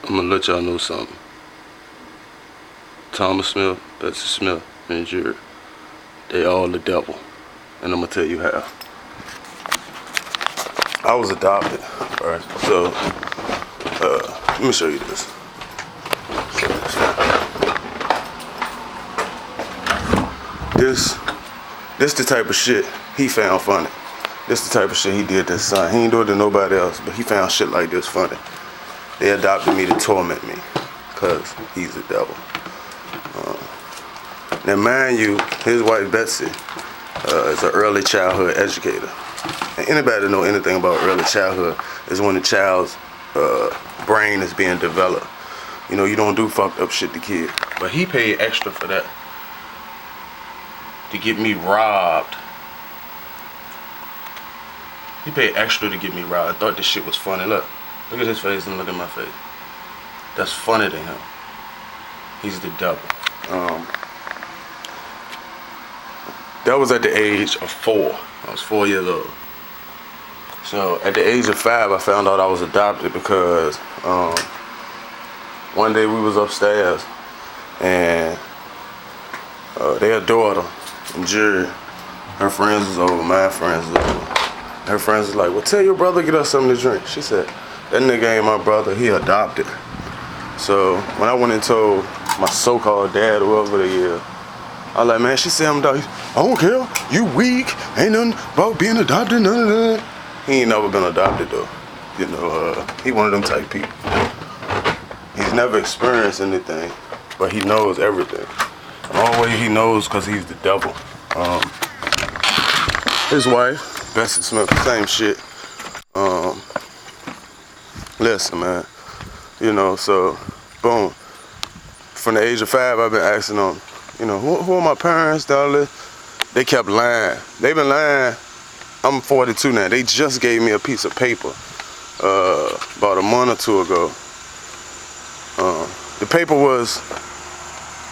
I'm gonna let y'all know something. Thomas Smith, Betsy Smith, and Jared, they all the devil. And I'm gonna tell you how. I was adopted, alright? So, let me show you this. This the type of shit he found funny. This the type of shit he did to his son. He ain't do it to nobody else, but he found shit like this funny. They adopted me to torment me, cause he's the devil. Now mind you, his wife Betsy is an early childhood educator. And anybody that know anything about early childhood is when the child's brain is being developed. You know, you don't do fucked up shit to kids. But he paid extra for that. To get me robbed. He paid extra to get me robbed. I thought this shit was funny. Look at his face and look at my face. That's funny to him. He's the devil. That was at the age of 4. I was 4 years old. So at the age of 5, I found out I was adopted because one day we was upstairs and their daughter, Jerry, her friends was over, my friends was over. Her friends was like, well, tell your brother get us something to drink. She said, that nigga ain't my brother, he adopted. So when I went and told my so-called dad, whoever they is, I was like, man, she said I'm adopted. I don't care, you weak, ain't nothing about being adopted, none of that. He ain't never been adopted though. You know, he one of them type people. He's never experienced anything, but he knows everything. And always he knows because he's the devil. His wife, Betsy Smith, same shit. Listen, man. You know, so, boom. From the age of 5, I've been asking them, you know, who are my parents, darling? They kept lying. They've been lying. I'm 42 now. They just gave me a piece of paper about a month or 2 ago. The paper was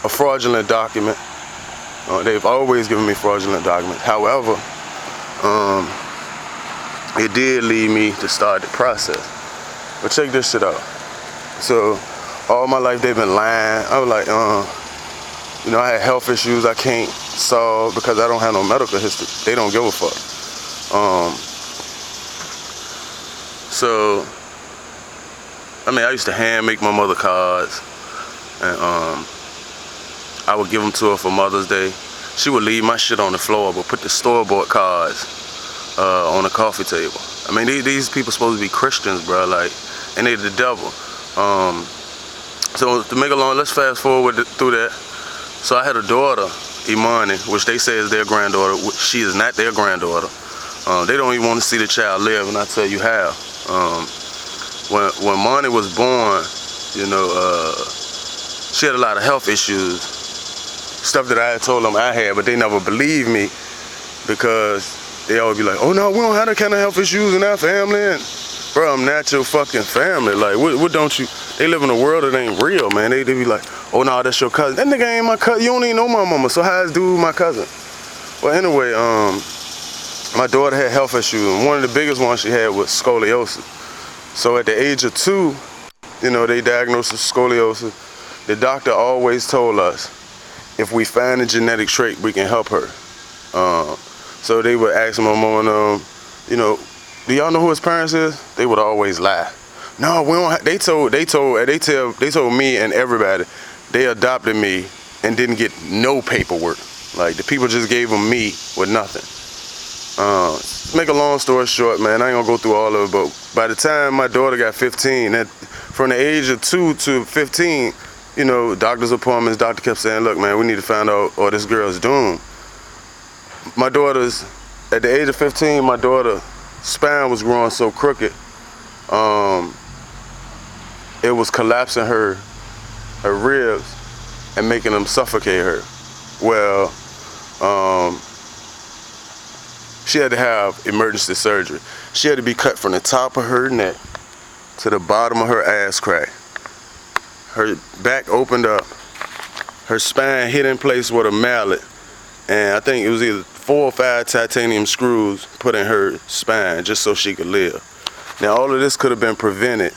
a fraudulent document. They've always given me fraudulent documents. However, it did lead me to start the process. But check this shit out. So, all my life they've been lying. I was like, you know, I had health issues I can't solve because I don't have no medical history. They don't give a fuck. So, I mean, I used to hand make my mother cards, and I would give them to her for Mother's Day. She would leave my shit on the floor, but put the store-bought cards on the coffee table. I mean, these people supposed to be Christians, bro, like, and they the devil. So to make a long, let's fast forward through that. So I had a daughter, Imani, which they say is their granddaughter. She is not their granddaughter. They don't even want to see the child live, and I'll tell you how. When Monty was born, you know, she had a lot of health issues. Stuff that I had told them I had, but they never believed me because they always be like, oh no, we don't have that kind of health issues in our family. And, bro, I'm not your fucking family. Like, what don't you, they live in a world that ain't real, man. They be like, oh no, that's your cousin. That nigga ain't my cousin. You don't even know my mama, so how's dude my cousin? Well, anyway, my daughter had health issues, and one of the biggest ones she had was scoliosis. So at the age of 2, you know, they diagnosed with scoliosis. The doctor always told us, if we find a genetic trait, we can help her. So they would ask my mom, you know, do y'all know who his parents is? They would always lie. No, we don't. They told me and everybody, they adopted me and didn't get no paperwork. Like, the people just gave them me with nothing. To make a long story short, man, I ain't gonna go through all of it, but by the time my daughter got 15, from the age of 2 to 15, you know, doctor's appointments, doctor kept saying, look, man, we need to find out, or this girl's doomed. My daughter's, at the age of 15, my daughter's spine was growing so crooked, it was collapsing her ribs and making them suffocate her. Well, she had to have emergency surgery. She had to be cut from the top of her neck to the bottom of her ass crack. Her back opened up, her spine hit in place with a mallet, and I think it was either 4 or 5 titanium screws put in her spine just so she could live. Now all of this could have been prevented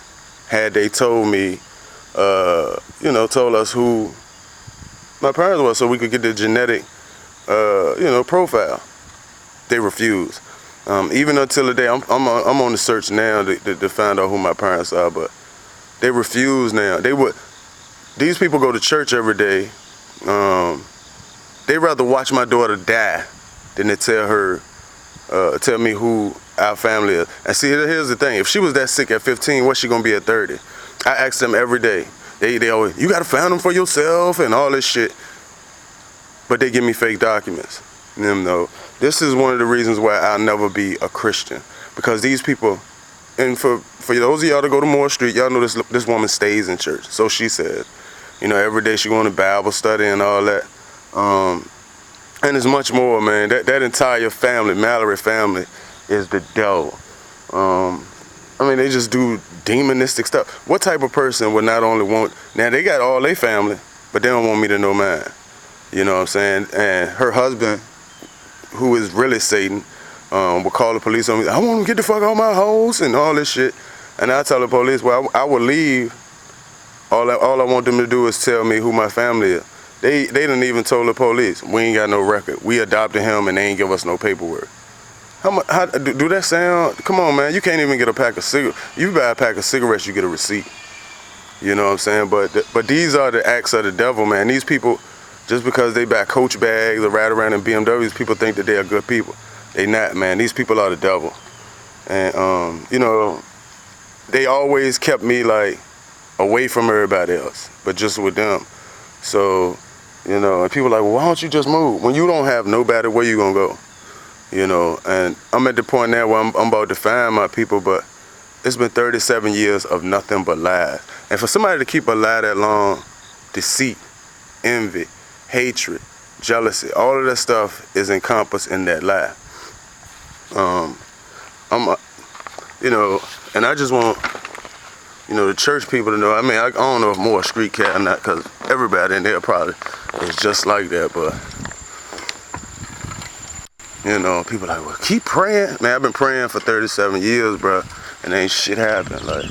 had they told me you know, told us who my parents were so we could get the genetic, you know, profile. They refused. Even until the day, I'm on the search now to find out who my parents are, but they refuse now. These people go to church every day. They rather watch my daughter die than to tell me who our family is. And see, here's the thing. If she was that sick at 15, what's she gonna be at 30? I ask them every day. They always, you gotta find them for yourself and all this shit. But they give me fake documents. You know, this is one of the reasons why I'll never be a Christian. Because these people, and for those of y'all that go to Moore Street, y'all know this woman stays in church. So she said. You know, every day she going to Bible study and all that. And it's much more, man. That entire family, Mallory family, is the devil. I mean, they just do demonistic stuff. What type of person would not only want... Now, they got all their family, but they don't want me to know mine. You know what I'm saying? And her husband, who is really Satan, will call the police on me. I want to get the fuck out of my house and all this shit. And I tell the police, well, I will leave. All I want them to do is tell me who my family is. They didn't even told the police, we ain't got no record. We adopted him and they ain't give us no paperwork. How do that sound? Come on, man. You can't even get a pack of cigarettes. You buy a pack of cigarettes, you get a receipt. You know what I'm saying? But these are the acts of the devil, man. These people, just because they buy Coach bags or ride around in BMWs, people think that they are good people. They not, man. These people are the devil. And, you know, they always kept me, like, away from everybody else, but just with them. So, you know, and people are like, well, why don't you just move? When you don't have nobody, where you gonna go? You know, and I'm at the point now where I'm about to find my people, but it's been 37 years of nothing but lies. And for somebody to keep a lie that long, deceit, envy, hatred, jealousy, all of that stuff is encompassed in that lie. You know, and I just want, you know, the church people to know. I mean, I don't know if more street cat or not, because everybody in there probably is just like that. But, you know, people like, well, keep praying. Man, I've been praying for 37 years, bro, and ain't shit happened. Like,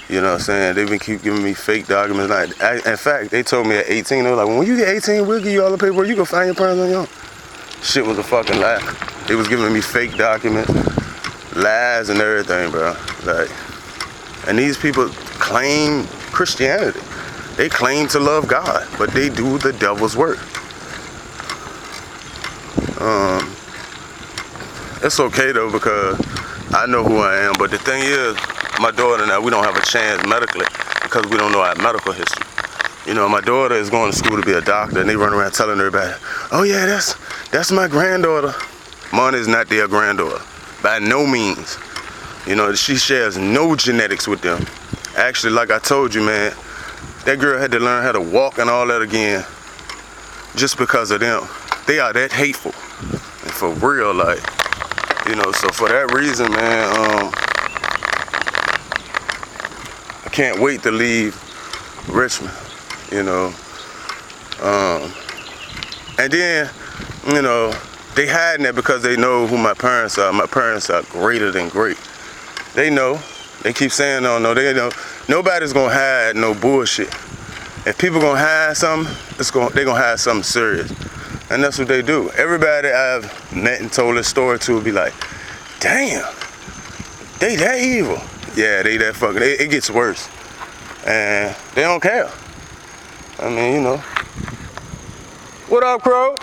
you know what I'm saying? They've been keep giving me fake documents. Like, in fact, they told me at 18, they were like, when you get 18, we'll give you all the paperwork. You can find your parents on your own. Shit was a fucking lie. They was giving me fake documents, lies and everything, bro. Like, and these people claim Christianity. They claim to love God, but they do the devil's work. It's okay though, because I know who I am, but the thing is, my daughter and I, we don't have a chance medically because we don't know our medical history. You know, my daughter is going to school to be a doctor, and they run around telling everybody, oh yeah, that's my granddaughter. Mine is not their granddaughter, by no means. You know, she shares no genetics with them. Actually, like I told you, man, that girl had to learn how to walk and all that again just because of them. They are that hateful. And for real, like, you know, so for that reason, man, I can't wait to leave Richmond, you know. And then, you know, they hiding that because they know who my parents are. My parents are greater than great. They know. They keep saying, no, they know. Nobody's gonna hide no bullshit. If people gonna hide something, they gonna hide something serious. And that's what they do. Everybody I've met and told this story to will be like, damn, they that evil. Yeah, they that fucking, it gets worse. And they don't care. I mean, you know. What up, Crow?